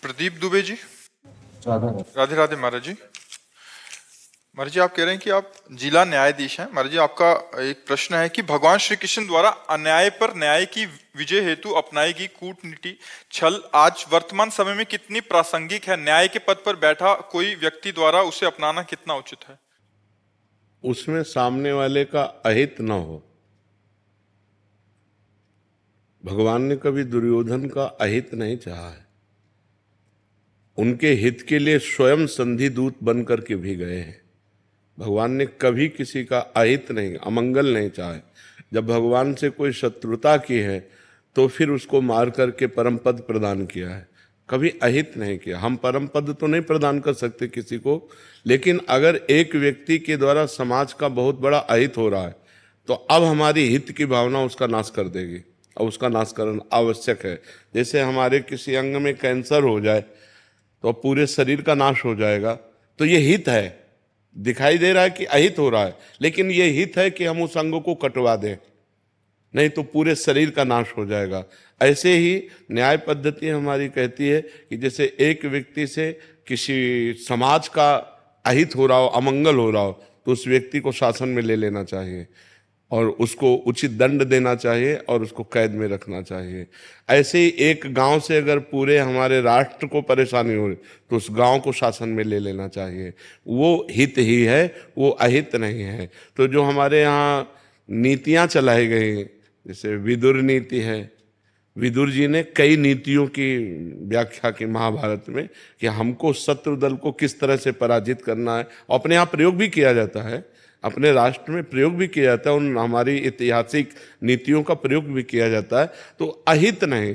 प्रदीप दुबे जी। राधा राधे राधे महाराज जी। महाराज जी, आप कह रहे हैं कि आप जिला न्यायाधीश हैं। महाराज जी, आपका एक प्रश्न है कि भगवान श्री कृष्ण द्वारा अन्याय पर न्याय की विजय हेतु अपनाई गई कूटनीति छल आज वर्तमान समय में कितनी प्रासंगिक है? न्याय के पद पर बैठा कोई व्यक्ति द्वारा उसे अपनाना कितना उचित है? उसमें सामने वाले का अहित न हो। भगवान ने कभी दुर्योधन का अहित नहीं चाहा है। उनके हित के लिए स्वयं संधि दूत बन करके भी गए हैं। भगवान ने कभी किसी का अहित नहीं, अमंगल नहीं चाहा है। जब भगवान से कोई शत्रुता की है तो फिर उसको मार करके परम पद प्रदान किया है, कभी अहित नहीं किया। हम परम पद तो नहीं प्रदान कर सकते किसी को, लेकिन अगर एक व्यक्ति के द्वारा समाज का बहुत बड़ा अहित हो रहा है तो अब हमारी हित की भावना उसका नाश कर देगी और उसका नाश करना आवश्यक है। जैसे हमारे किसी अंग में कैंसर हो जाए तो पूरे शरीर का नाश हो जाएगा, तो ये हित है। दिखाई दे रहा है कि अहित हो रहा है, लेकिन ये हित है कि हम उस अंग को कटवा दें, नहीं तो पूरे शरीर का नाश हो जाएगा। ऐसे ही न्याय पद्धति हमारी कहती है कि जैसे एक व्यक्ति से किसी समाज का अहित हो रहा हो, अमंगल हो रहा हो, तो उस व्यक्ति को शासन में ले लेना चाहिए और उसको उचित दंड देना चाहिए और उसको कैद में रखना चाहिए। ऐसे ही एक गांव से अगर पूरे हमारे राष्ट्र को परेशानी हो रही तो उस गांव को शासन में ले लेना चाहिए। वो हित ही है, वो अहित नहीं है। तो जो हमारे यहाँ नीतियाँ चलाई गई, जैसे विदुर नीति है, विदुर जी ने कई नीतियों की व्याख्या की महाभारत में कि हमको शत्रु दल को किस तरह से पराजित करना है। अपने यहाँ प्रयोग भी किया जाता है, अपने राष्ट्र में प्रयोग भी किया जाता है, उन हमारी ऐतिहासिक नीतियों का प्रयोग भी किया जाता है। तो अहित नहीं,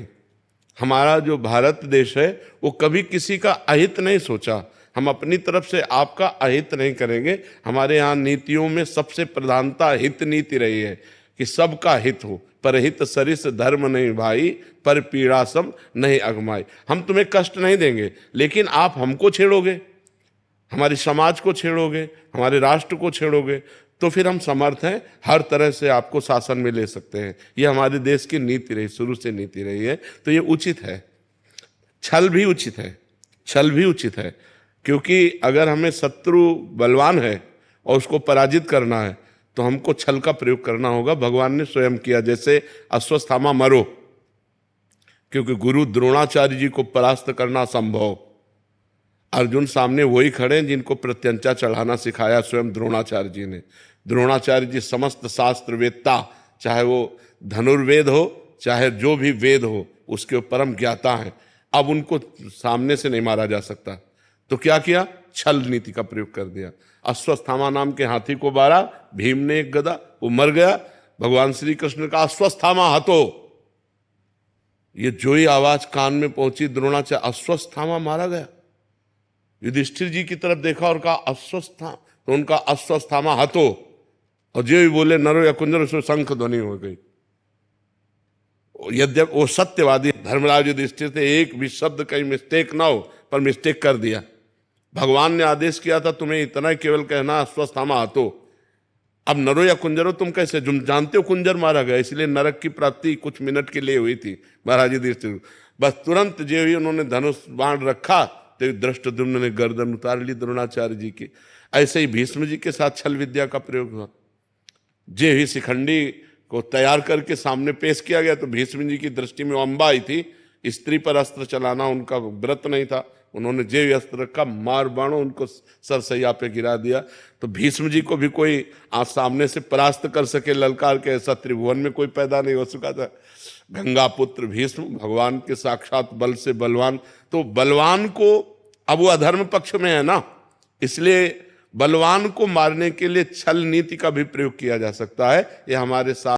हमारा जो भारत देश है वो कभी किसी का अहित नहीं सोचा। हम अपनी तरफ से आपका अहित नहीं करेंगे। हमारे यहाँ नीतियों में सबसे प्रधानता हित नीति रही है कि सबका हित हो। परहित सरिस धर्म नहीं भाई, पर पीड़ा सम नहीं अगमाई। हम तुम्हें कष्ट नहीं देंगे, लेकिन आप हमको छेड़ोगे, हमारे समाज को छेड़ोगे, हमारे राष्ट्र को छेड़ोगे, तो फिर हम समर्थ हैं, हर तरह से आपको शासन में ले सकते हैं। ये हमारे देश की नीति रही, शुरू से नीति रही है। तो ये उचित है। छल भी उचित है, छल भी उचित है, क्योंकि अगर हमें शत्रु बलवान है और उसको पराजित करना है तो हमको छल का प्रयोग करना होगा। भगवान ने स्वयं किया, जैसे अश्वत्थामा मरो, क्योंकि गुरु द्रोणाचार्य जी को परास्त करना संभव। अर्जुन सामने वही खड़े हैं जिनको प्रत्यंचा चढ़ाना सिखाया स्वयं द्रोणाचार्य जी ने। द्रोणाचार्य जी समस्त शास्त्र वेत्ता, चाहे वो धनुर्वेद हो चाहे जो भी वेद हो, उसके परम ज्ञाता हैं। अब उनको सामने से नहीं मारा जा सकता, तो क्या किया? छल नीति का प्रयोग कर दिया। अश्वत्थामा नाम के हाथी को मारा, भीम ने एक गदा, वो मर गया। भगवान श्री कृष्ण का अश्वत्थामा हतो, ये जो ही आवाज कान में पहुंची द्रोणाचार्य, अश्वत्थामा मारा गया। युधिष्ठिर जी की तरफ देखा और कहा अश्वस्था, तो उनका अश्वत्थामा हतो, और जो ही बोले नरो या कुंजर, से शंख ध्वनि हो गई। यद्यप वो सत्यवादी धर्मराज युधिष्ठिर थे, एक भी शब्द कहीं मिस्टेक ना हो, पर मिस्टेक कर दिया। भगवान ने आदेश किया था तुम्हें इतना ही केवल कहना अश्वत्थामा हतो। अब नरो या कुंजरो तुम कैसे, तुम जानते हो कुंजर मारा गया, इसलिए नरक की प्राप्ति कुछ मिनट के लिए हुई थी महाराज युधिष्ठिर। बस तुरंत जो ही उन्होंने धनुष बाण रखा तो धृष्टद्युम्न ने गर्दन उतार ली द्रोणाचार्य जी की। ऐसे ही भीष्म जी के साथ छल विद्या का प्रयोग हुआ। जे ही शिखंडी को तैयार करके सामने पेश किया गया तो भीष्म जी की दृष्टि में अम्बा आई थी, स्त्री पर अस्त्र चलाना उनका व्रत नहीं था। उन्होंने जे अस्त्र रखा, मार बाणों उनको सरसैया पे गिरा दिया। तो भीष्म जी को भी कोई आज सामने से परास्त कर सके ललकार के, ऐसा त्रिभुवन में कोई पैदा नहीं हो सका था। गंगा पुत्र भीष्म, भगवान के साक्षात बल से बलवान। तो बलवान को, अब वो अधर्म पक्ष में है ना, इसलिए बलवान को मारने के लिए छल नीति का भी प्रयोग किया जा सकता है। ये हमारे साथ